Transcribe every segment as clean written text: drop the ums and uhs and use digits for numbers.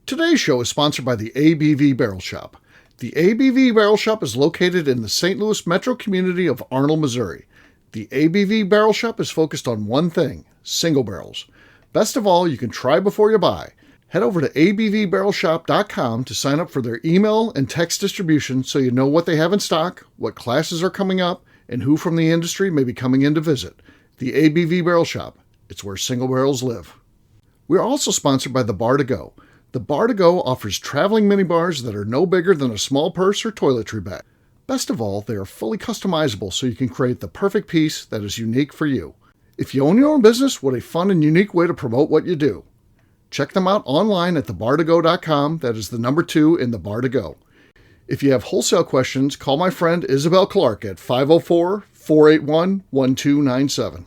Today's show is sponsored by the ABV Barrel Shop. The ABV Barrel Shop is located in the St. Louis metro community of Arnold, Missouri. The ABV Barrel Shop is focused on one thing, single barrels. Best of all, you can try before you buy. Head over to abvbarrelshop.com to sign up for their email and text distribution so you know what they have in stock, what classes are coming up, and who from the industry may be coming in to visit. The ABV Barrel Shop. It's where single barrels live. We are also sponsored by the Bar to Go. The Bar to Go offers traveling minibars that are no bigger than a small purse or toiletry bag. Best of all, they are fully customizable so you can create the perfect piece that is unique for you. If you own your own business, what a fun and unique way to promote what you do. Check them out online at thebar2go.com. That is the number 2 in the Bar to Go. If you have wholesale questions, call my friend Isabel Clark at 504-481-1297.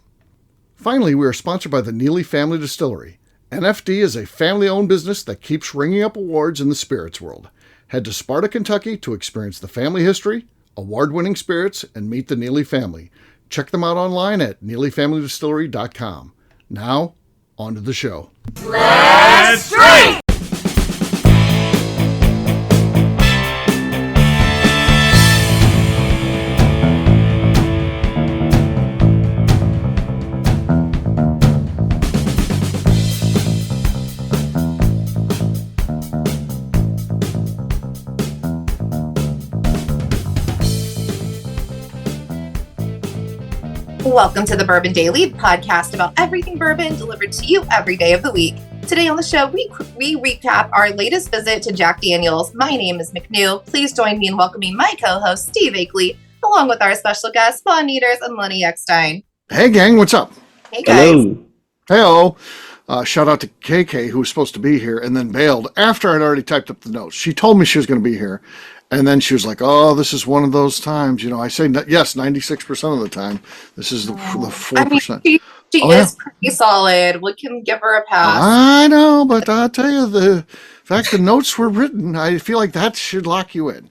Finally, we are sponsored by the Neely Family Distillery. NFD is a family-owned business that keeps ringing up awards in the spirits world. Head to Sparta, Kentucky to experience the family history, award-winning spirits, and meet the Neely family. Check them out online at neelyfamilydistillery.com. Now, on to the show. Let's drink! Welcome to the Bourbon Daily, the podcast about everything bourbon delivered to you every day of the week. Today on the show, we recap our latest visit to Jack Daniel's. My name is McNew. Please join me in welcoming my co-host, Steve Akeley, along with our special guest, Nieters and Lenny Eckstein. Hey, gang, what's up? Hey, guys. Hello. Shout out to KK, who was supposed to be here and then bailed after I'd already typed up the notes. She told me she was going to be here. And then she was like, oh, this is one of those times. You know, I say, yes, 96% of the time. This is the 4%. I mean, she is pretty solid. We can give her a pass. I know, but I'll tell you, the fact the notes were written, I feel like that should lock you in.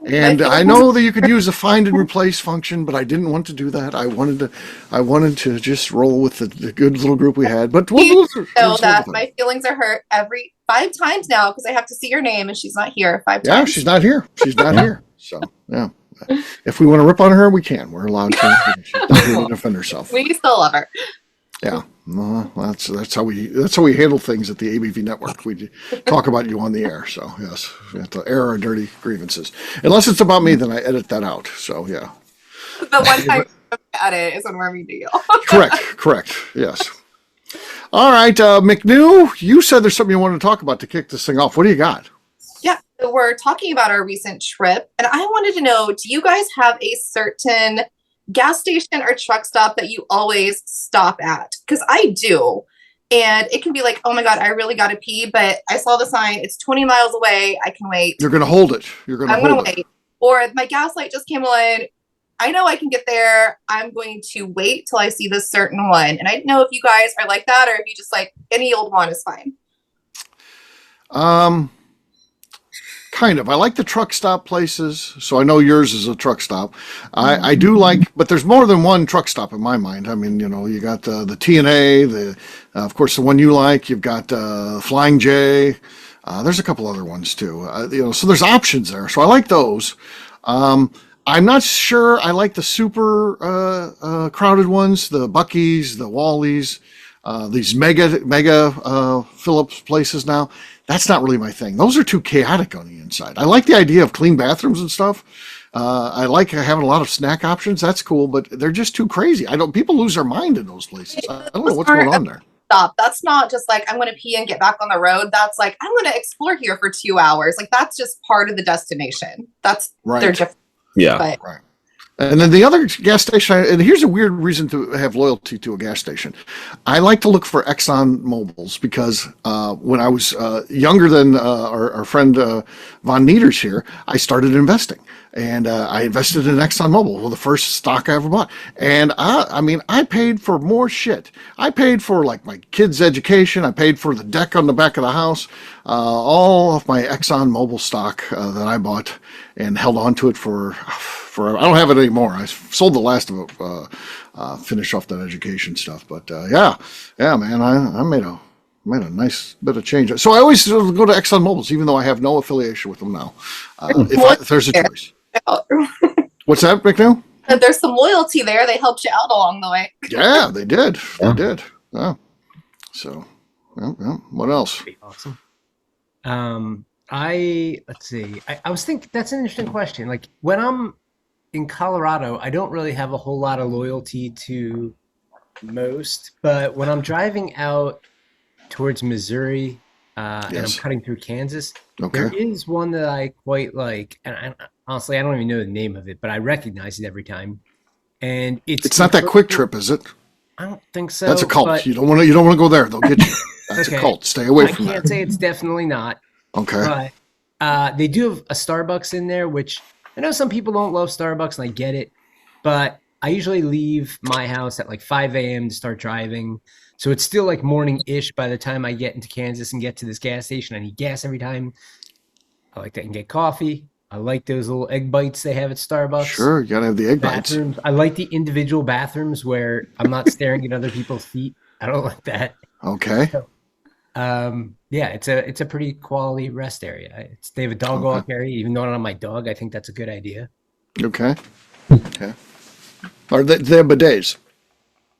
And I know that you could use a find and replace function, but I didn't want to do that. I wanted to just roll with the good little group we had. But we'll know that my feelings are hurt every 5 times now because I have to see your name and she's not here 5 times. Yeah, she's not here. She's not here. So yeah, if we want to rip on her, we can. We're allowed to. She's not here to defend herself. We still love her. Yeah, that's how we handle things at the ABV Network. We talk about you on the air. So yes, we have to air our dirty grievances. Unless it's about me, then I edit that out. So yeah. The one time I edit is when we're meeting you. Correct. Yes. All right, McNew, you said there's something you wanted to talk about to kick this thing off. What do you got? Yeah, so we're talking about our recent trip, and I wanted to know, do you guys have a certain gas station or truck stop that you always stop at? Because I do. And it can be like, oh my God, I really got to pee, but I saw the sign. It's 20 miles away. I can wait. You're going to hold it. I'm going to wait. Or my gas light just came on. I know I can get there. I'm going to wait till I see this certain one. And I don't know if you guys are like that or if you just like any old one is fine. Kind of. I like the truck stop places, so I know yours is a truck stop. I do like, but there's more than one truck stop in my mind. I mean, you know, you got the TNA, of course, the one you like. You've got Flying J. There's a couple other ones too. So there's options there. So I like those. I'm not sure I like the super crowded ones, the Buc-ee's, the Wally's, these mega Phillips places now. That's not really my thing. Those are too chaotic on the inside. I like the idea of clean bathrooms and stuff. I like having a lot of snack options. That's cool, but they're just too crazy. People lose their mind in those places. I don't know what's going on there. Stop. That's not just like, I'm going to pee and get back on the road. That's like, I'm going to explore here for 2 hours. Like, that's just part of the destination. That's right. They're different. Yeah. But, right. And then the other gas station, and here's a weird reason to have loyalty to a gas station. I like to look for Exxon Mobil's because when I was younger than our friend Von Nieters here, I started investing. And I invested in ExxonMobil, well, the first stock I ever bought. And I paid for more shit. I paid for like my kids' education. I paid for the deck on the back of the house. All of my ExxonMobil stock that I bought and held on to it for I don't have it anymore. I sold the last of it, finish off that education stuff. But yeah, man, I made made a nice bit of change. So I always go to ExxonMobil's, even though I have no affiliation with them now. If there's a choice. What's that, McNew? There's some loyalty there. They helped you out along the way. Yeah, they did. They did. Yeah. So, what else? Pretty awesome. Let's see. I was thinking that's an interesting question. Like when I'm in Colorado, I don't really have a whole lot of loyalty to most, but when I'm driving out towards Missouri and I'm cutting through Kansas, there is one that I quite like, and honestly, I don't even know the name of it, but I recognize it every time. And it's not that Quick Trip, is it? I don't think so. That's a cult. You don't want to go there. They'll get you. That's a cult. Stay away from that. I can't say it's definitely not. Okay. But they do have a Starbucks in there, which I know some people don't love Starbucks, and I get it. But I usually leave my house at like 5 a.m. to start driving. So it's still like morning-ish by the time I get into Kansas and get to this gas station. I need gas every time. I like that and get coffee. I like those little egg bites they have at Starbucks. Sure, you got to have the egg bathrooms. bites. I like the individual bathrooms where I'm not staring at other people's feet. I don't like that. Okay. So, it's a pretty quality rest area. They have a dog walk area. Even though I'm not my dog, I think that's a good idea. Okay. Are they have bidets?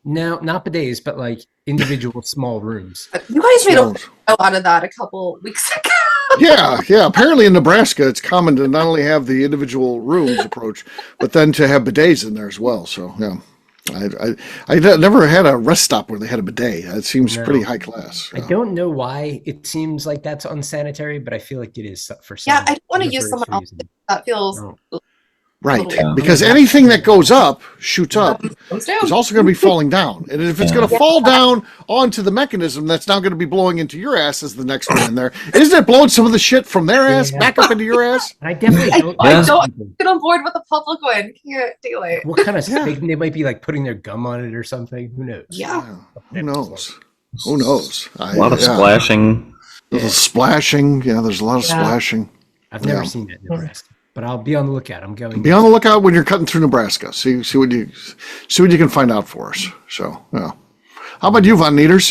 No, not bidets, but like individual small rooms. You guys made a video out of that a couple weeks ago. Yeah. Apparently in Nebraska, it's common to not only have the individual rooms approach, but then to have bidets in there as well. So, yeah. I never had a rest stop where they had a bidet. It seems pretty high class. I don't know why it seems like that's unsanitary, but I feel like it is for some. Yeah, I don't want to use someone else. That feels right, because anything that goes up, shoots up, is also going to be falling down. And if it's going to fall down onto the mechanism, that's now going to be blowing into your ass as the next one in there. Isn't it blowing some of the shit from their ass back up into your ass? I definitely don't. I don't get on board with the public one. Can't do it. What kind of they might be like putting their gum on it or something? Who knows? Yeah. Who knows? Who knows? A lot of splashing. There's a splashing. Yeah, there's a lot of splashing. I've never seen that in Nebraska. But I'll be on the lookout. I'm going. Be on the lookout when you're cutting through Nebraska. See what you can find out for us. So, yeah. How about you, Von Nieters?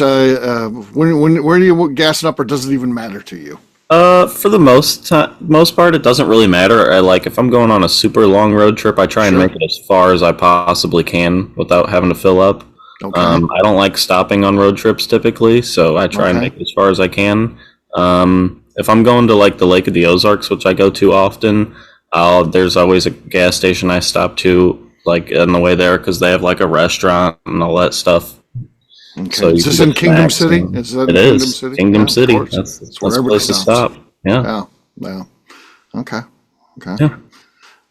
Where are you gassing up, or does it even matter to you? For the most part, it doesn't really matter. If I'm going on a super long road trip, I try and make it as far as I possibly can without having to fill up. Okay. I don't like stopping on road trips typically, so I try and make it as far as I can. If I'm going to like the Lake of the Ozarks, which I go to often, there's always a gas station I stop to like on the way there because they have like a restaurant and all that stuff. Okay. So is this in Kingdom City? It is Kingdom City. That's the place to stop. Yeah. Okay. Yeah.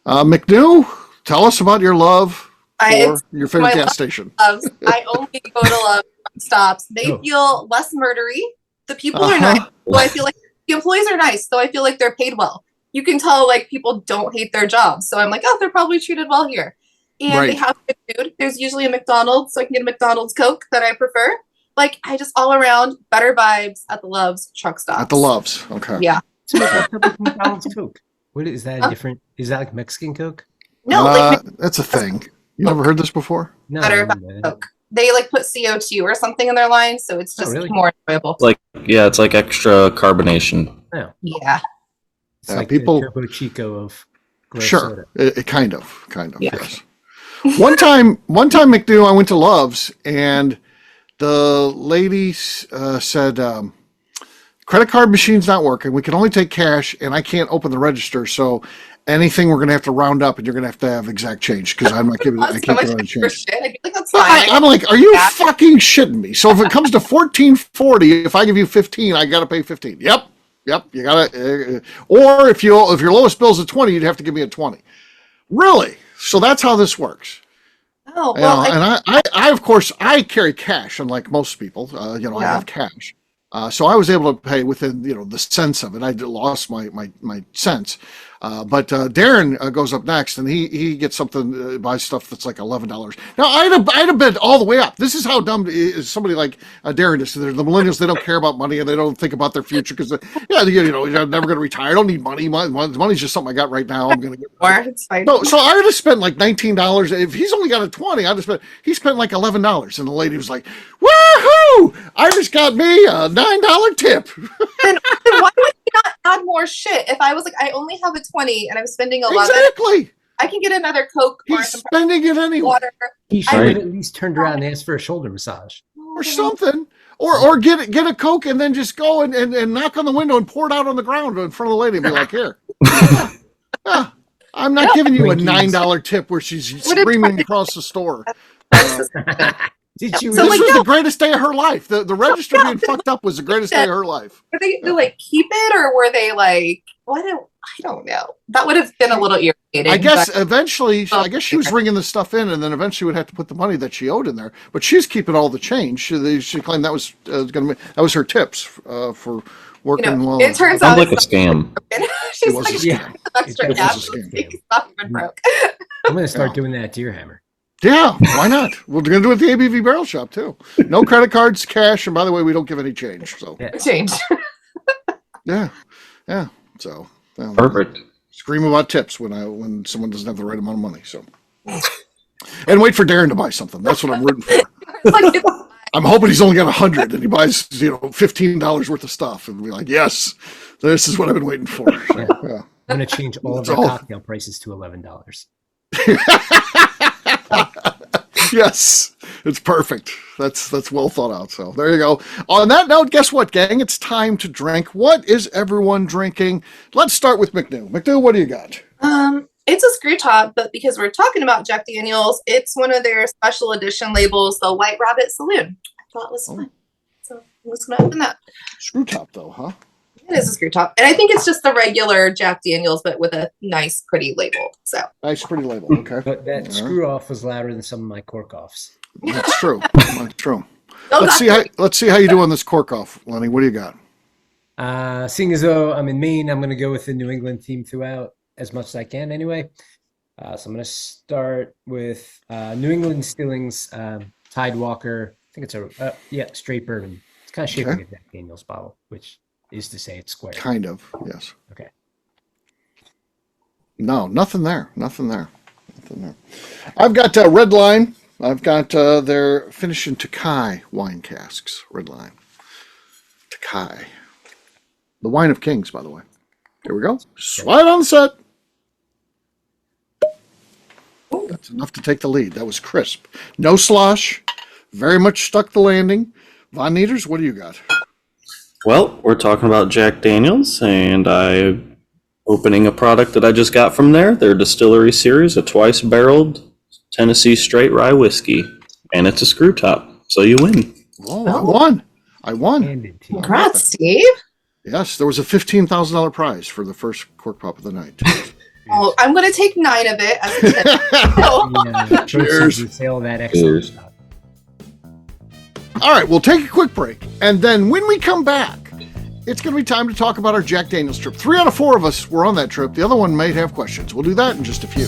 McNew, tell us about your love for your favorite gas station. I only go to love stops. They feel less murdery. The people are nice. So I feel like the employees are nice. So I feel like they're paid well. You can tell like people don't hate their jobs. So I'm like, they're probably treated well here. And they have good food. There's usually a McDonald's, so I can get a McDonald's Coke that I prefer. Like, I just all around better vibes at the Loves truck stops. At the Loves, okay. Yeah. So McDonald's Coke. What is that different? Is that like Mexican Coke? No, that's a thing. You never heard this before? No. Better Coke. They like put CO2 or something in their line, so it's just more enjoyable. It's like extra carbonation. Oh. Yeah. It's like people the Turbo Chico of soda. It kind of, yes. One time, McNew, I went to Love's, and the lady said, credit card machine's not working. We can only take cash, and I can't open the register. So anything we're going to have to round up, and you're going to have exact change because I'm not giving. I can't give any change. I feel like that's fine. I'm like, are you fucking shitting me? So if it comes to $14.40, if I give you $15, I got to pay $15. Yep. You gotta, or if your lowest bill's at $20, you'd have to give me a $20. Really? So that's how this works. Oh well, and I of course I carry cash, unlike most people. I have cash, so I was able to pay within the cents of it. I lost my cents. But Darren goes up next, and he gets something, buys stuff that's like $11. Now I'd have bid all the way up. This is how dumb is somebody like Darren is. They're the millennials. They don't care about money, and they don't think about their future because you're never going to retire. I don't need money. Money's just something I got right now. I'm going to get more. It's fine. So I would have spent like $19. If he's only got a $20, he spent like $11, and the lady was like, "Woohoo! I just got me a $9 tip. Then why would you not add more shit? If I was like, I only have a 20 and I'm spending 11, Exactly. I can get another Coke or He's some spending it anyway. water. He should Right. have at least turned around and asked for a shoulder massage. Or something. Or get a Coke and then just go and knock on the window and pour it out on the ground in front of the lady and be like, here. Yeah, I'm not giving you a $9 tip where she's screaming across the store. Did you? So, This like, was no. the greatest day of her life. The register being fucked up was the greatest day of her life. Were they like keep it or were they like what? I don't know. That would have been a little irritating. I guess but- eventually, I guess she was ringing the stuff in, and then eventually would have to put the money that she owed in there. But she's keeping all the change. She claimed that was that was her tips for working well. it turns Sounds out like a it's scam. not- she's was a like scam. extra It cash. was a scam. It's not even broke. I'm going to start doing that at Deer Hammer. Yeah, why not? We're going to do it at the ABV Barrel Shop, too. No credit cards, cash, and by the way, we don't give any change. So, Change. yeah. So, Perfect. scream about tips when someone doesn't have the right amount of money. So, and wait for Darren to buy something. That's what I'm rooting for. It's like, I'm hoping he's only got 100 and he buys, $15 worth of stuff and be like, yes, this is what I've been waiting for. So, yeah. I'm going to change all of That's our all. cocktail prices to $11. Yes, it's perfect. That's well thought out. So there you go. On that note, guess what, gang? It's time to drink. What is everyone drinking? Let's start with McNew. McNew, what do you got? it's a screw top, but because we're talking about Jack Daniels, it's one of their special edition labels, the White Rabbit Saloon. I thought it was fun. So I'm just going to open that. Screw top, though, huh? It is a screw top. And I think it's just the regular Jack Daniels, but with a nice, pretty label. So Nice, pretty label. Okay. But that screw off was louder than some of my cork offs. That's true. That's true. Oh, Let's see how you do on this cork off, Lenny. What do you got? Seeing as though I'm in Maine, I'm going to go with the New England theme throughout as much as I can anyway. So I'm going to start with New England Stillings Tidewalker. I think it's a straight bourbon. It's kind of shaped like a Jack Daniels bottle, which is to say it's square. Kind of, yes. Okay. No, nothing there. Nothing there. I've got Red Line. I've got their finished in Takai wine casks. Red Line. Takai. The wine of kings, by the way. Here we go. Slide on the set. That's enough to take the lead. That was crisp. No slosh. Very much stuck the landing. Von Nieters, what do you got? Well, we're talking about Jack Daniels, and I'm opening a product that I just got from there. Their distillery series, a twice barreled Tennessee straight rye whiskey, and it's a screw top, so you win. Oh, I won. I won. Handed to you. Congrats, Steve. Yes, there was a $15,000 prize for the first cork pop of the night. Oh, I'm going to take 9 of it as a tip. Yeah, Cheers. you sell that extra Cheers. stuff. All right, we'll take a quick break. And then when we come back, it's going to be time to talk about our Jack Daniels trip. 3 out of 4 of us were on that trip. The other one may have questions. We'll do that in just a few.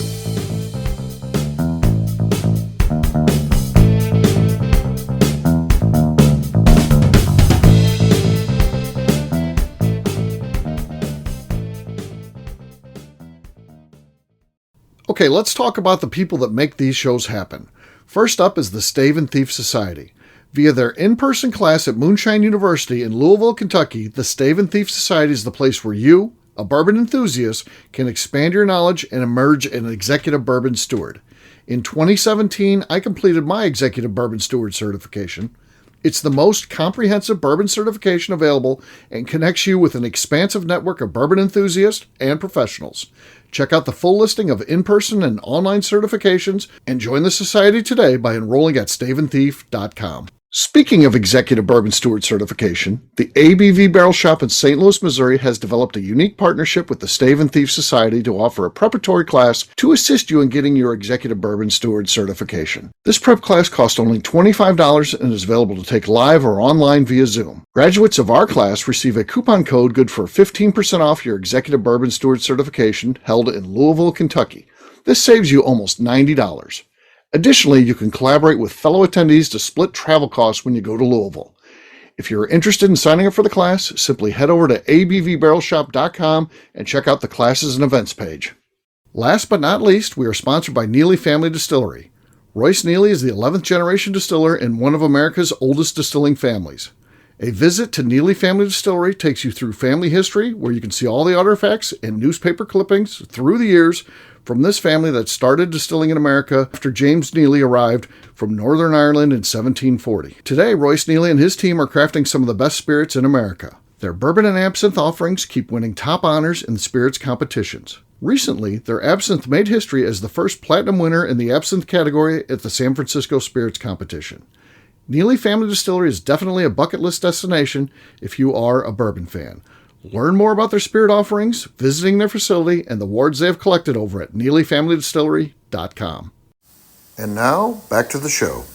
Okay, let's talk about the people that make these shows happen. First up is the Stave and Thief Society. Via their in-person class at Moonshine University in Louisville, Kentucky, the Stave and Thief Society is the place where you, a bourbon enthusiast, can expand your knowledge and emerge an executive bourbon steward. In 2017, I completed my executive bourbon steward certification. It's the most comprehensive bourbon certification available and connects you with an expansive network of bourbon enthusiasts and professionals. Check out the full listing of in-person and online certifications and join the society today by enrolling at staveandthief.com. Speaking of Executive Bourbon Steward certification, the ABV Barrel Shop in St. Louis, Missouri has developed a unique partnership with the Stave and Thief Society to offer a preparatory class to assist you in getting your Executive Bourbon Steward certification. This prep class costs only $25 and is available to take live or online via Zoom. Graduates of our class receive a coupon code good for 15% off your Executive Bourbon Steward certification held in Louisville, Kentucky. This saves you almost $90. Additionally, you can collaborate with fellow attendees to split travel costs when you go to Louisville. If you're interested in signing up for the class, simply head over to abvbarrelshop.com and check out the classes and events page. Last but not least, we are sponsored by Neely Family Distillery. Royce Neely is the 11th generation distiller in one of America's oldest distilling families. A visit to Neely Family Distillery takes you through family history, where you can see all the artifacts and newspaper clippings through the years from this family that started distilling in America after James Neely arrived from Northern Ireland in 1740. Today, Royce Neely and his team are crafting some of the best spirits in America. Their bourbon and absinthe offerings keep winning top honors in the spirits competitions. Recently, their absinthe made history as the first platinum winner in the absinthe category at the San Francisco Spirits Competition. Neely Family Distillery is definitely a bucket list destination if you are a bourbon fan. Learn more about their spirit offerings, visiting their facility, and the awards they have collected over at NeelyFamilyDistillery.com. And now, back to the show.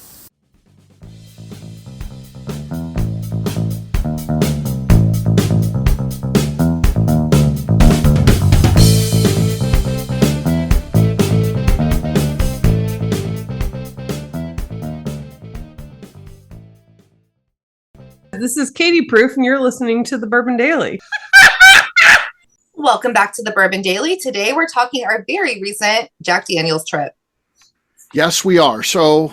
This is Katie Proof, and you're listening to the Bourbon Daily. Welcome back to the Bourbon Daily. Today we're talking our very recent Jack Daniel's trip. Yes, we are. So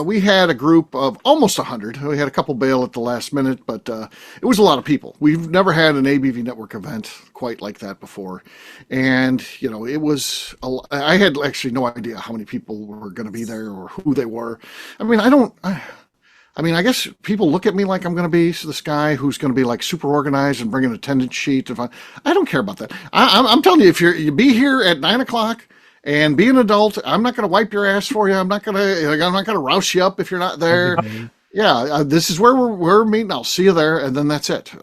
we had a group of almost 100. We had a couple bail at the last minute, but it was a lot of people. We've never had an ABV Network event quite like that before. And, you know, it was, I had actually no idea how many people were going to be there or who they were. I mean, I guess people look at me like I'm going to be this guy who's going to be like super organized and bring an attendance sheet. I don't care about that. I'm telling you, if you be here at 9:00 and be an adult, I'm not going to wipe your ass for you. I'm not going to rouse you up if you're not there. Yeah, this is where we're meeting. I'll see you there, and then that's it.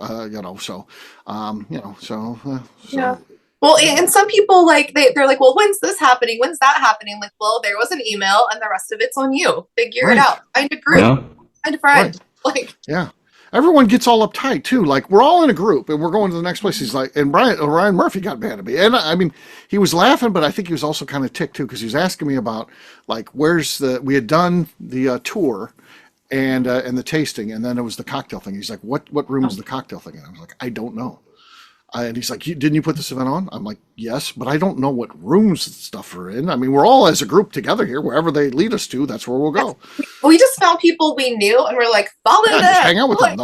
So. Yeah. Well, and some people they're like, well, when's this happening? When's that happening? Like, well, there was an email, and the rest of it's on you. Figure it out. Find a group. Yeah. Find a friend. Right. Yeah. Everyone gets all uptight too. Like, we're all in a group and we're going to the next place. He's like, and Ryan Murphy got mad at me. And I mean, he was laughing, but I think he was also kind of ticked too, because he was asking me about like, we had done the tour and the tasting, and then it was the cocktail thing. He's like, what room is the cocktail thing? And I was like, I don't know. And he's like, didn't you put this event on? I'm like, yes, but I don't know what rooms stuff are in. I mean, we're all as a group together here. Wherever they lead us to, that's where we'll go. We just found people we knew, and we're like, follow them. Just hang out with them.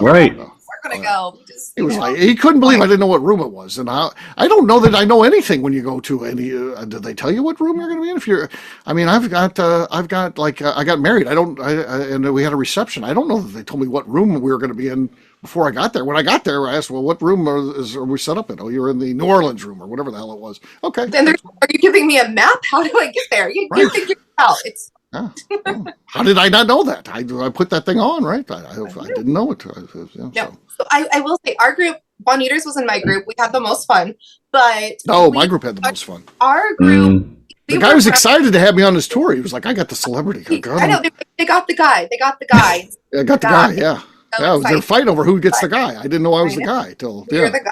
Right. We're going to go. He was like, he couldn't believe I didn't know what room it was. And I don't know that I know anything when you go to any, did they tell you what room you're going to be in? I got married. And we had a reception. I don't know that they told me what room we were going to be in before I got there. When I got there, I asked, well, what room are we set up in? Oh, you're in the New Orleans room or whatever the hell it was. Okay. Then are you giving me a map? How do I get there? You figure it out. It's How did I not know that? I put that thing on, right? I didn't know it. So I will say our group, Juan Nieters was in my group. We had the most fun, but my group had the most fun. Our group, the guy was excited to have me on his tour. He was like, I got the celebrity. I know they got the guy. They got the guy. I got the guy. Yeah. Yeah, it was their fight over who gets the guy. I didn't know I was the guy till you're the guy.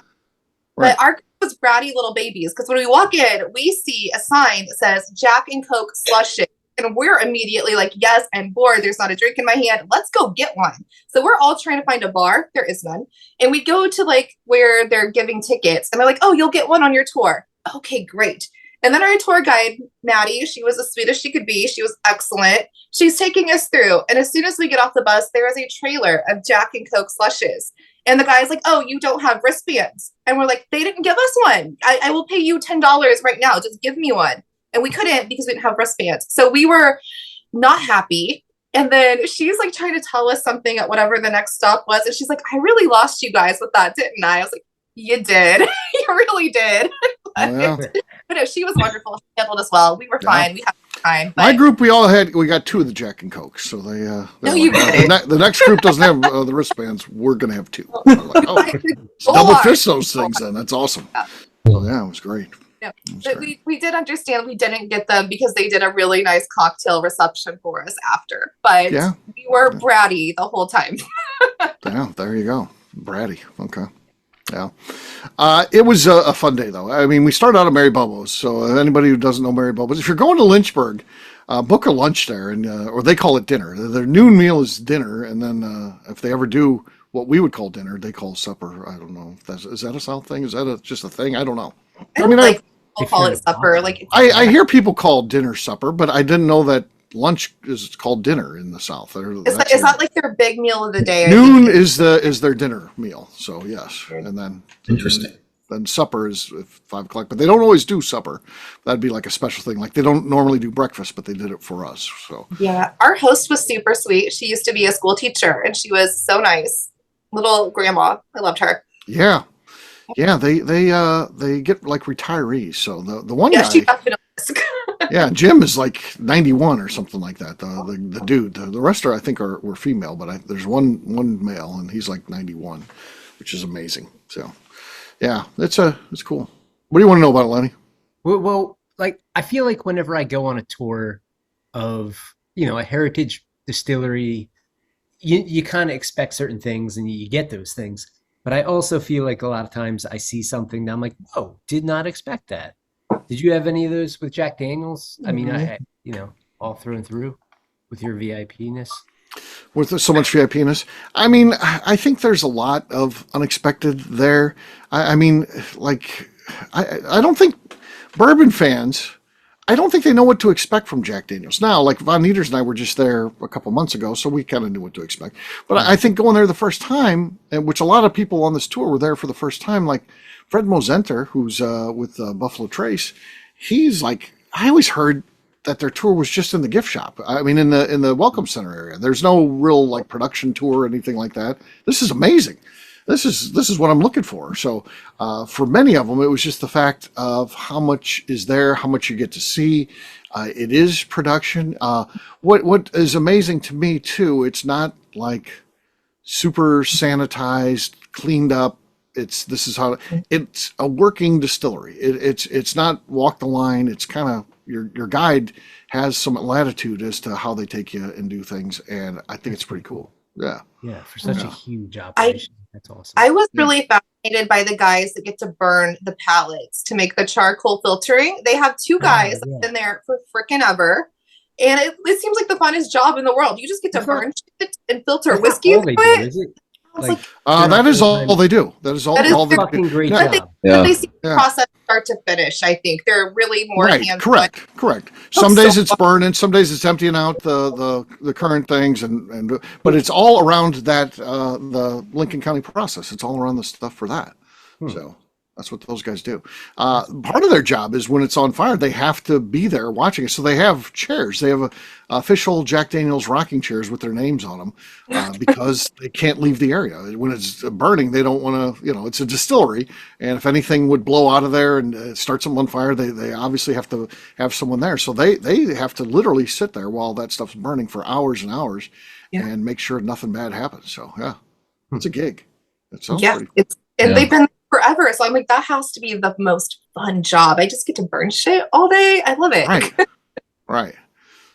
Right. But our group was bratty little babies, because when we walk in, we see a sign that says Jack and Coke slushy. And we're immediately like, yes, I'm bored. There's not a drink in my hand. Let's go get one. So we're all trying to find a bar. There is none. And we go to like where they're giving tickets. And they're like, oh, you'll get one on your tour. Okay, great. And then our tour guide, Maddie, she was as sweet as she could be. She was excellent. She's taking us through. And as soon as we get off the bus, there is a trailer of Jack and Coke slushes. And the guy's like, oh, you don't have wristbands. And we're like, they didn't give us one. I will pay you $10 right now. Just give me one. And we couldn't because we didn't have wristbands. So we were not happy. And then she's like trying to tell us something at whatever the next stop was. And she's like, I really lost you guys with that, didn't I? I was like, you did. You really did. But no, she was wonderful. She handled us well. We were fine. We had time. But my group, we got two of the Jack and Cokes. So they no, you didn't. The next group doesn't have the wristbands. We're going to have two. Like, double fist those things then. That's awesome. So yeah, it was great. No, but we did understand we didn't get them because they did a really nice cocktail reception for us after. But we were bratty the whole time. Yeah, there you go. Bratty. Okay. Yeah. It was a fun day, though. I mean, we started out at Mary Bobo's. So anybody who doesn't know Mary Bobo's, if you're going to Lynchburg, book a lunch there, and or they call it dinner. Their noon meal is dinner, and then if they ever do what we would call dinner, they call supper. I don't know. Is that a South thing? Is that just a thing? I don't know. I mean, people call it supper. Like I hear people call dinner supper, but I didn't know that lunch is called dinner in the South. Is that like their big meal of the day? Noon is their dinner meal. So yes, and then Interesting. Then supper is at 5 o'clock, but they don't always do supper. That'd be like a special thing. Like they don't normally do breakfast, but they did it for us. So yeah, our host was super sweet. She used to be a school teacher, and she was so nice. Little grandma, I loved her. Yeah, they get like retirees. So the one guy, she definitely is. yeah, Jim is like 91 or something like that. The dude, the rest I think were female, but there's one male, and he's like 91, which is amazing. So. Yeah, it's cool. What do you want to know about it, Lenny? Well, like I feel like whenever I go on a tour of, a heritage distillery, you kind of expect certain things and you get those things. But I also feel like a lot of times I see something and I'm like, oh, did not expect that. Did you have any of those with Jack Daniels? I mean, I all through and through with your VIP-ness. With so much VIPness, I mean, I think there's a lot of unexpected there. I mean, like, I don't think bourbon fans, I don't think they know what to expect from Jack Daniels. Now, like Von Nieters and I were just there a couple months ago, so we kind of knew what to expect. But I think going there the first time, which a lot of people on this tour were there for the first time, like Fred Mosenter, who's with Buffalo Trace, he's like, I always heard that their tour was just in the gift shop. I mean, in the Welcome Center area. There's no real like production tour or anything like that. This is amazing. This is what I'm looking for. So for many of them, it was just the fact of how much is there, how much you get to see. It is production. What is amazing to me too, it's not like super sanitized, cleaned up. It's a working distillery. It's not walk the line. It's kind of your guide has some latitude as to how they take you and do things, and I think it's pretty cool. Yeah. Yeah, for such a huge operation. That's awesome. I was really fascinated by the guys that get to burn the pallets to make the charcoal filtering. They have two guys that have been there for freaking ever. And it seems like the funnest job in the world. You just get to burn shit and filter whiskey. That is all they do. That is all they fucking do. Great But job. they see the process start to finish, I think. They're really more hands-on. Correct. Some days it's burning, some days it's emptying out the current things, but it's all around that the Lincoln County process. It's all around the stuff for that. So that's what those guys do. Part of their job is when it's on fire, they have to be there watching it. So they have chairs. They have official Jack Daniels rocking chairs with their names on them because they can't leave the area. When it's burning, they don't want to, it's a distillery. And if anything would blow out of there and start something on fire, they obviously have to have someone there. So they have to literally sit there while that stuff's burning for hours and hours and make sure nothing bad happens. So, yeah, it's a gig. It sounds pretty cool. They've been forever. So I'm like, that has to be the most fun job. I just get to burn shit all day. I love it. Right.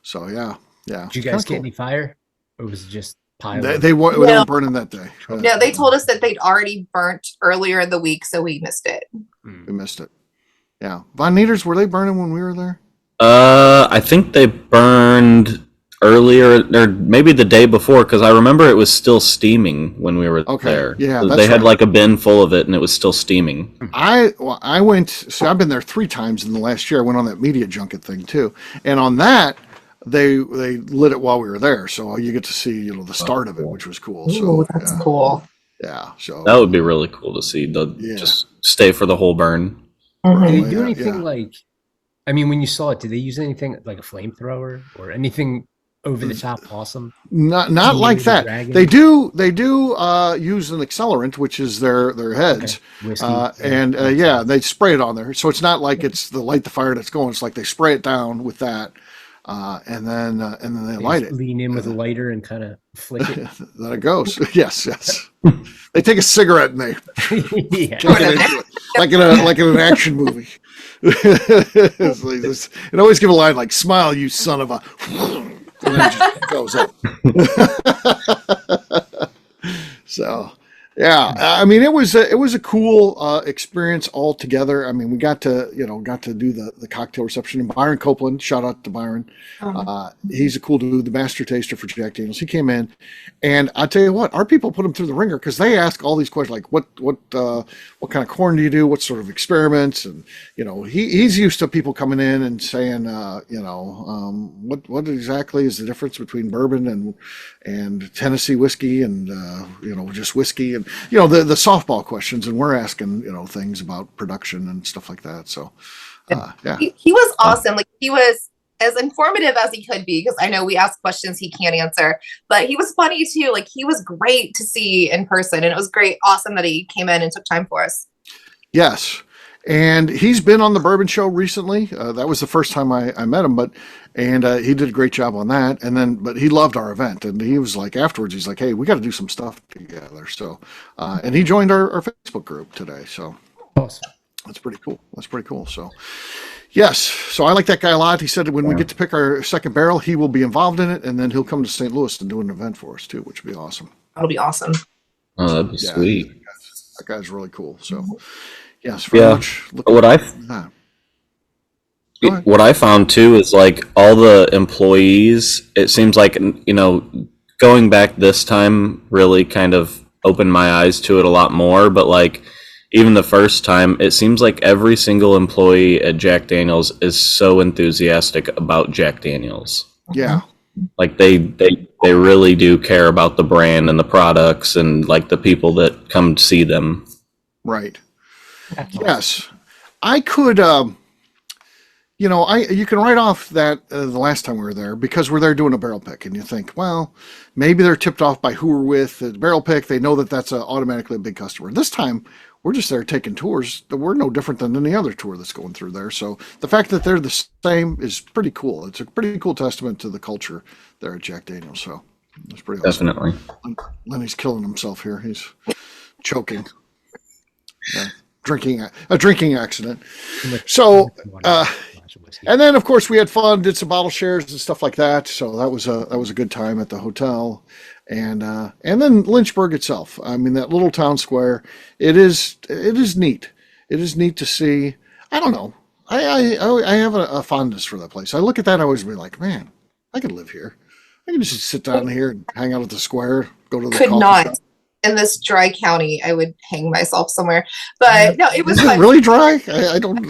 So yeah. Did you guys get any fire? Or was it just pile? They weren't burning that day. No, they told us that they'd already burnt earlier in the week, so we missed it. We missed it. Yeah. Von Nieters, were they burning when we were there? I think they burned earlier, or maybe the day before, because I remember it was still steaming when we were there. Yeah, they had like a bin full of it, and it was still steaming. I went. So I've been there 3 times in the last year. I went on that media junket thing too, and on that they lit it while we were there, so you get to see the start of it, which was cool. So that's cool. Yeah, so that would be really cool to see. Just stay for the whole burn. Did they do anything like? I mean, when you saw it, did they use anything like a flamethrower or anything over the top awesome? Not like that. They do use an accelerant, which is their heads, and they spray it on there. So it's not like it's the light the fire that's going. It's like they spray it down with that, and then they light it. Lean in with a lighter and kind of flick it. Then it goes. Yes. They take a cigarette and they kick it into it, like in an action movie. It always give a line like "Smile, you son of a." And then it just goes up. So, Yeah, I mean, it was a cool experience altogether. I mean, we got to do the cocktail reception. And Byron Copeland, shout out to Byron. He's a cool dude, the master taster for Jack Daniels. He came in, and I tell you what, our people put him through the ringer because they ask all these questions like, what kind of corn do you do? What sort of experiments? And he's used to people coming in and saying, what exactly is the difference between bourbon and Tennessee whiskey and just whiskey and the softball questions, and we're asking things about production and stuff like that. So yeah, he was awesome. Like, he was as informative as he could be, because I know we ask questions he can't answer, but he was funny too. Like, he was great to see in person, and it was awesome that he came in and took time for us. Yes. And he's been on the Bourbon Show recently. That was the first time I met him, and he did a great job on that. But he loved our event, and he was like, afterwards, he's like, hey, we got to do some stuff together. So, and he joined our Facebook group today. So awesome. That's pretty cool. So, yes. So I like that guy a lot. He said that when we get to pick our second barrel, he will be involved in it, and then he'll come to St. Louis and do an event for us too, which would be awesome. That'll be awesome. Oh, that'd be sweet. That guy's really cool. So. Yes, very much. What I found too is like all the employees, it seems like, going back this time really kind of opened my eyes to it a lot more. But like even the first time, it seems like every single employee at Jack Daniels is so enthusiastic about Jack Daniels. Yeah. Like they really do care about the brand and the products and like the people that come to see them. Right. Yes, I could. You can write off that the last time we were there because we're there doing a barrel pick, and you think, well, maybe they're tipped off by who we're with at the barrel pick. They know that that's automatically a big customer. This time, we're just there taking tours. We're no different than any other tour that's going through there. So the fact that they're the same is pretty cool. It's a pretty cool testament to the culture there at Jack Daniels. So it's pretty awesome. Definitely. Lenny's killing himself here. He's choking. Yeah. A drinking accident. So, and then of course we had fun, did some bottle shares and stuff like that. So that was a good time at the hotel, and then Lynchburg itself. I mean, that little town square. It is neat. It is neat to see. I don't know. I have a fondness for that place. I look at that, I always be like, man, I could live here. I can just sit down here and hang out at the square. Go to the could coffee not. shop. In this dry county, I would hang myself somewhere. But no, it was Is fun. it really dry? I don't.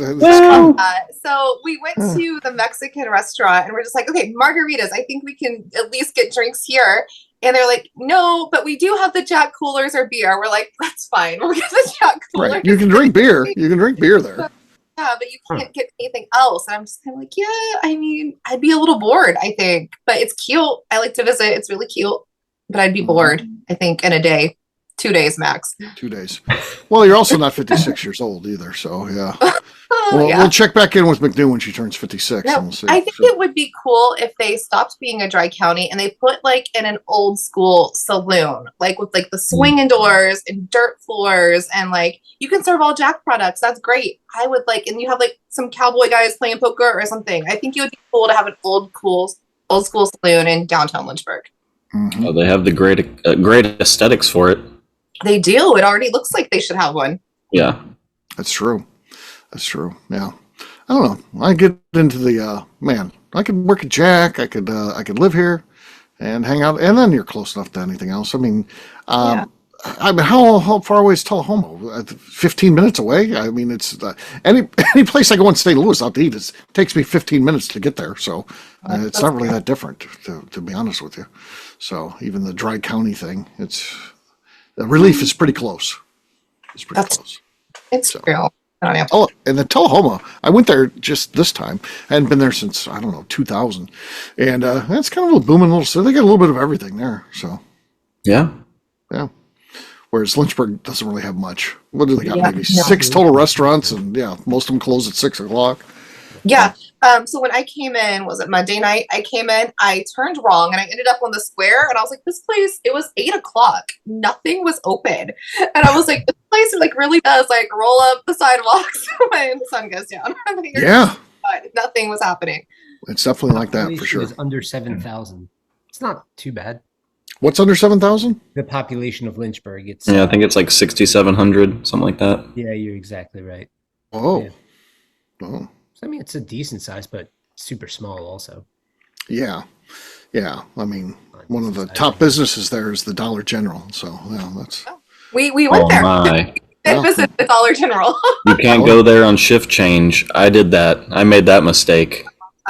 So we went to the Mexican restaurant, and we're just like, okay, margaritas. I think we can at least get drinks here. And they're like, no, but we do have the Jack coolers or beer. We're like, that's fine. We'll get the Jack cooler. Right. You can drink beer. You can drink beer there. Yeah, but you can't get anything else. And I'm just kind of like, yeah, I mean, I'd be a little bored, I think. But it's cute. I like to visit. It's really cute. But I'd be bored, I think, in a day. 2 days max. 2 days. Well, you're also not 56 years old either, so yeah. We'll check back in with McNew when she turns 56. No, and we'll see. I think it would be cool if they stopped being a dry county and they put like in an old school saloon, like with like the swinging doors and dirt floors, and like you can serve all Jack products. That's great. I would like, and you have like some cowboy guys playing poker or something. I think it would be cool to have an old school saloon in downtown Lynchburg. Mm-hmm. Oh, they have the great aesthetics for it. They do. It already looks like they should have one. Yeah. That's true. Yeah. I don't know. I get into the man. I could work at Jack. I could live here and hang out, and then you're close enough to anything else. I mean, I mean, how far away is Tullahoma? 15 minutes away. I mean, it's any place I go in St. Louis out to eat. It takes me 15 minutes to get there, so it's not really that different, to be honest with you. So even the dry county thing, the relief is pretty close. It's pretty close. It's so. real. Oh, and the Tullahoma, I went there just this time. I hadn't been there since, 2000. And that's kind of a booming little city. They got a little bit of everything there. So, yeah. Whereas Lynchburg doesn't really have much. What do they got? Maybe 6 total restaurants, and most of them close at 6 o'clock. Yeah. So when I came in, was it Monday night? I came in, I turned wrong, and I ended up on the square, and I was like, this place, it was 8 o'clock. Nothing was open. And I was like, this place like really does like roll up the sidewalks when the sun goes down. Yeah. Nothing was happening. It's definitely like that for sure. It's under 7,000. It's not too bad. What's under 7,000? The population of Lynchburg. It's Yeah, I think it's like 6,700, something like that. Yeah, you're exactly right. Oh. Yeah. Oh. I mean, it's a decent size, but super small also. Yeah. Yeah. I mean, one of the top businesses there is the Dollar General. So, yeah, that's. We went there. My. Did visit the Dollar General. You can't go there on shift change. I did that. I made that mistake.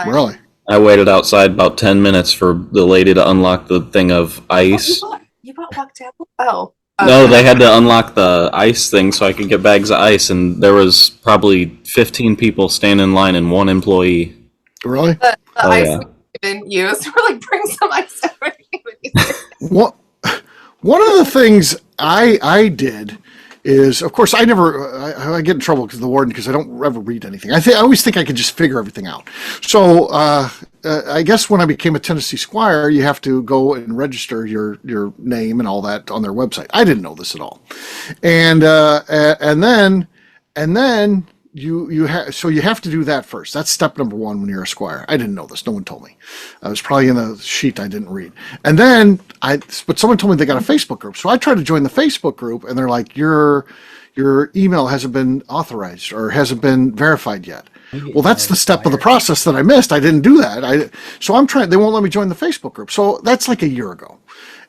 Really? I waited outside about 10 minutes for the lady to unlock the thing of ice. You bought Roundtable? Oh. Okay. No, they had to unlock the ice thing so I could get bags of ice, and there was probably 15 people standing in line and one employee. Really? The Oh, ice yeah. we didn't use. We're like, bring some ice over here. What? One of the things I did is, of course, I get in trouble because of the warden because I don't ever read anything. I always think I could just figure everything out. So I guess when I became a Tennessee Squire, you have to go and register your name and all that on their website. I didn't know this at all, and then you have to do that first. That's step number one when you're a squire. I didn't know this. No one told me. I was probably in a sheet I didn't read. And then but someone told me they got a Facebook group. So I tried to join the Facebook group, and they're like, your email hasn't been authorized or hasn't been verified yet. Well, that's the step of the process that I missed. I didn't do that. So I'm trying. They won't let me join the Facebook group. So that's like a year ago.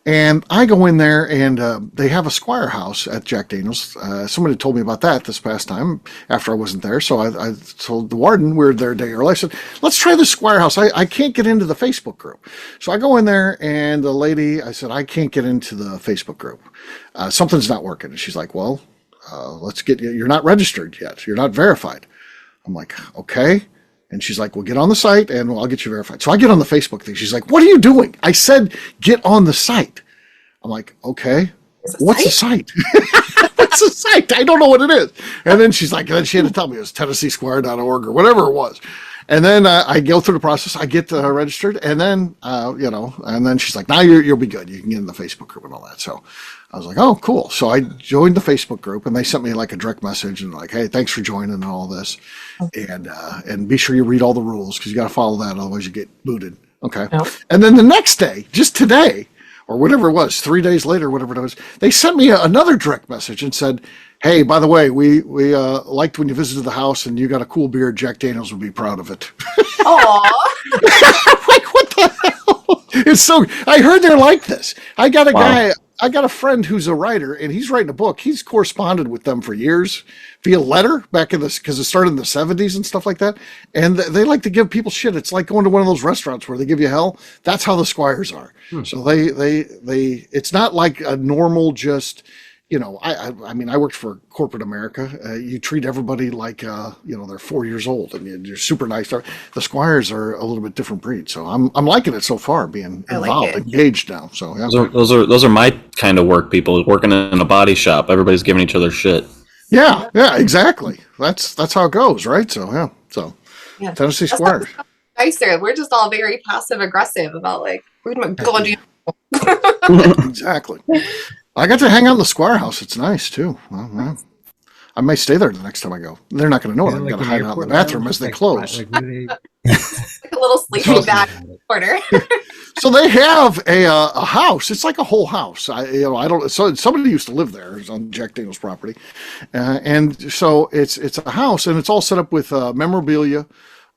And I go in there, and they have a Squire house at Jack Daniels. Somebody told me about that this past time after I wasn't there. So I told the warden, we were there a day early. I said, let's try the Squire house. I can't get into the Facebook group. So I go in there, and the lady, I said, I can't get into the Facebook group. Something's not working. And she's like, well, let's get you. You're not registered yet. You're not verified. I'm like, okay. And she's like, well, get on the site and I'll get you verified. So I get on the Facebook thing. She's like, what are you doing? I said, get on the site. I'm like, okay, what's the site? What's the site? I don't know what it is. And then she's like, then she had to tell me it was TennesseeSquire.org or whatever it was. And then I go through the process. I get registered, and then and then she's like, "Now you'll be good. You can get in the Facebook group and all that." So I was like, "Oh, cool." So I joined the Facebook group, and they sent me like a direct message and like, "Hey, thanks for joining and all this, and be sure you read all the rules because you got to follow that, otherwise you get booted." Okay. Yep. And then the next day, just today, or whatever it was, 3 days later, whatever it was, they sent me another direct message and said, hey, by the way, we liked when you visited the house and you got a cool beard. Jack Daniels would be proud of it. Aww. Like, what the hell? It's so, I heard they're like this. I got a friend who's a writer, and he's writing a book. He's corresponded with them for years via letter back in this, because it started in the 70s and stuff like that. And they like to give people shit. It's like going to one of those restaurants where they give you hell. That's how the Squires are. So they it's not like a normal just, I mean, I worked for corporate America. You treat everybody like, they're 4 years old and you're super nice. The Squires are a little bit different breed. So I'm liking it so far, being involved, engaged now. So yeah. Those are my kind of work people working in a body shop. Everybody's giving each other shit. Yeah, exactly. That's how it goes, right? So yeah. So Tennessee Squires. Nicer. We're just all very passive aggressive about like Exactly. I got to hang out in the Squire house. It's nice too. Well, I may stay there the next time I go. They're not going to know it. I've got to hide out in the bathroom as they close. Like a little sleeping bag corner. So they have a house. It's like a whole house. I don't. So somebody used to live there. It's on Jack Daniel's property, and so it's a house, and it's all set up with memorabilia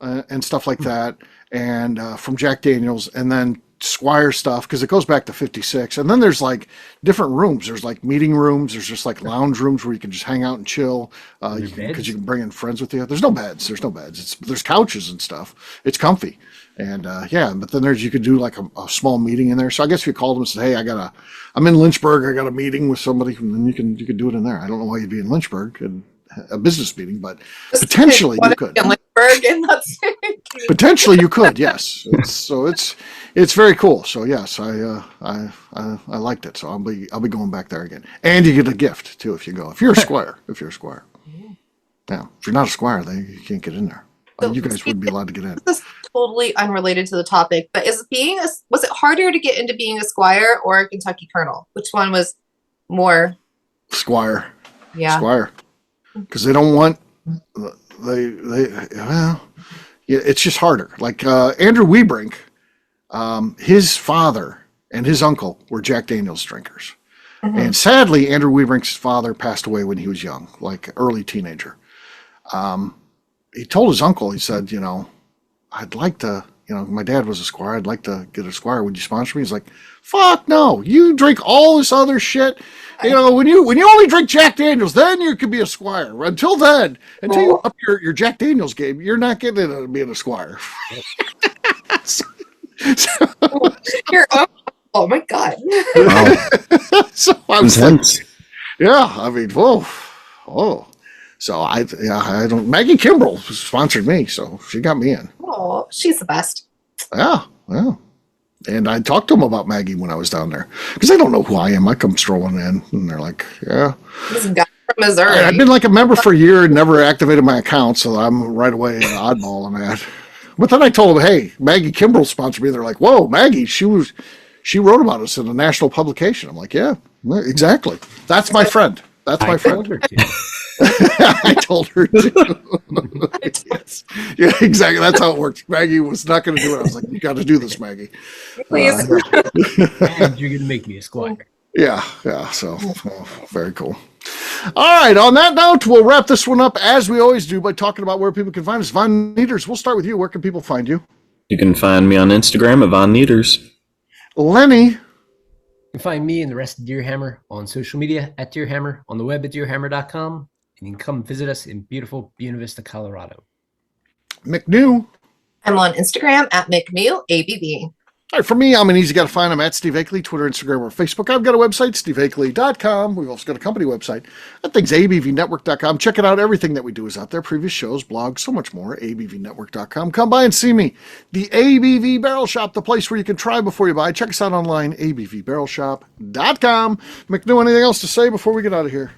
and stuff like that, and from Jack Daniel's, and then Squire stuff, because it goes back to 56. And then there's like different rooms. There's like meeting rooms. There's just like lounge rooms where you can just hang out and chill, because you can bring in friends with you. There's no beds. There's couches and stuff. It's comfy. And but then you could do like a small meeting in there. So I guess if you called them and said, hey, I'm in Lynchburg, I got a meeting with somebody, and then you could do it in there. I don't know why you'd be in Lynchburg and a business meeting, but potentially you could. Potentially you could, yes. It's very cool. So yes, I liked it. So I'll be going back there again. And you get a gift too if you go. If you're a squire. Yeah. If you're not a squire, you can't get in there. You guys wouldn't be allowed to get in. This is totally unrelated to the topic, but was it harder to get into being a squire or a Kentucky colonel? Which one was more? Squire. Yeah. Squire. Because they don't want it's just harder. Like Andrew Webrink, his father and his uncle were Jack Daniels drinkers. And sadly, Andrew Webrink's father passed away when he was young, like early teenager. He told his uncle, he said, I'd like to, my dad was a squire. I'd like to get a squire. Would you sponsor me? He's like, fuck no. You drink all this other shit. When you only drink Jack Daniels, then you could be a squire. Until then, until you up your Jack Daniels game, you're not getting into being a squire. Your uncle. Oh my God. Wow. So I was Intense. whoa. So I don't. Maggie Kimbrell sponsored me, so she got me in. Oh, she's the best. Yeah. And I talked to them about Maggie when I was down there because they don't know who I am. I come strolling in, and they're like, "Yeah." This guy from Missouri. I've been like a member for a year and never activated my account, so I'm right away an oddball on that. But then I told them, "Hey, Maggie Kimbrell sponsored me." They're like, "Whoa, Maggie! She wrote about us in a national publication." I'm like, "Yeah, exactly. That's my friend. That's my friend." I told her to. Yes. Yeah, exactly. That's how it works. Maggie was not going to do it. I was like, "You got to do this, Maggie." Please. And you're gonna make me a squire. Yeah. So very cool. All right. On that note, we'll wrap this one up as we always do by talking about where people can find us. Von Nieters, we'll start with you. Where can people find you? You can find me on Instagram at Von Nieters. Lenny. You can find me and the rest of Deerhammer on social media at Deerhammer, on the web at deerhammer.com, and you can come visit us in beautiful Buena Vista, Colorado. McNew. I'm on Instagram at McNew, ABV. All right, for me, I'm an easy guy to find. I'm at Steve Akeley, Twitter, Instagram, or Facebook. I've got a website, steveakeley.com. We've also got a company website. That thing's abvnetwork.com. Check it out. Everything that we do is out there. Previous shows, blogs, so much more. abvnetwork.com. Come by and see me. The ABV Barrel Shop, the place where you can try before you buy. Check us out online, abvbarrelshop.com. McNew, anything else to say before we get out of here?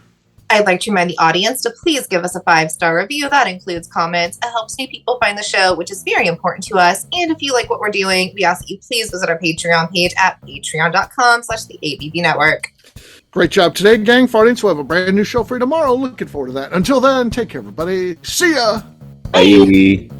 I'd like to remind the audience to please give us a 5-star review. That includes comments. It helps new people find the show, which is very important to us. And if you like what we're doing, we ask that you please visit our Patreon page at patreon.com/the ABV Network. Great job today, gang. For audience, we'll have a brand new show for you tomorrow. Looking forward to that. Until then, take care, everybody. See ya. Bye.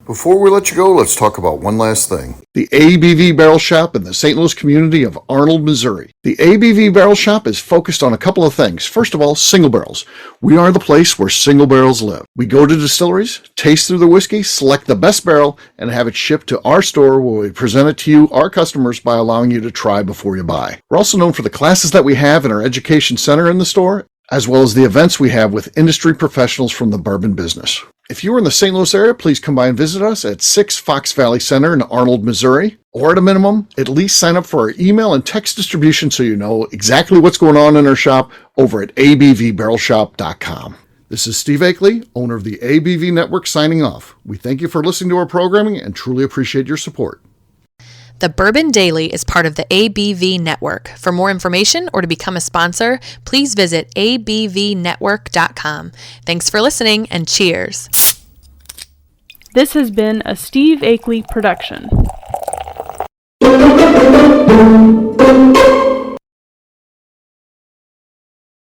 Before we let you go, let's talk about one last thing. The ABV Barrel Shop in the St. Louis community of Arnold, Missouri. The ABV Barrel Shop is focused on a couple of things. First of all, single barrels. We are the place where single barrels live. We go to distilleries, taste through the whiskey, select the best barrel, and have it shipped to our store where we present it to you, our customers, by allowing you to try before you buy. We're also known for the classes that we have in our education center in the store, as well as the events we have with industry professionals from the bourbon business. If you are in the St. Louis area, please come by and visit us at 6 Fox Valley Center in Arnold, Missouri. Or at a minimum, at least sign up for our email and text distribution so you know exactly what's going on in our shop over at abvbarrelshop.com. This is Steve Akeley, owner of the ABV Network, signing off. We thank you for listening to our programming and truly appreciate your support. The Bourbon Daily is part of the ABV Network. For more information or to become a sponsor, please visit abvnetwork.com. Thanks for listening and cheers. This has been a Steve Akeley production.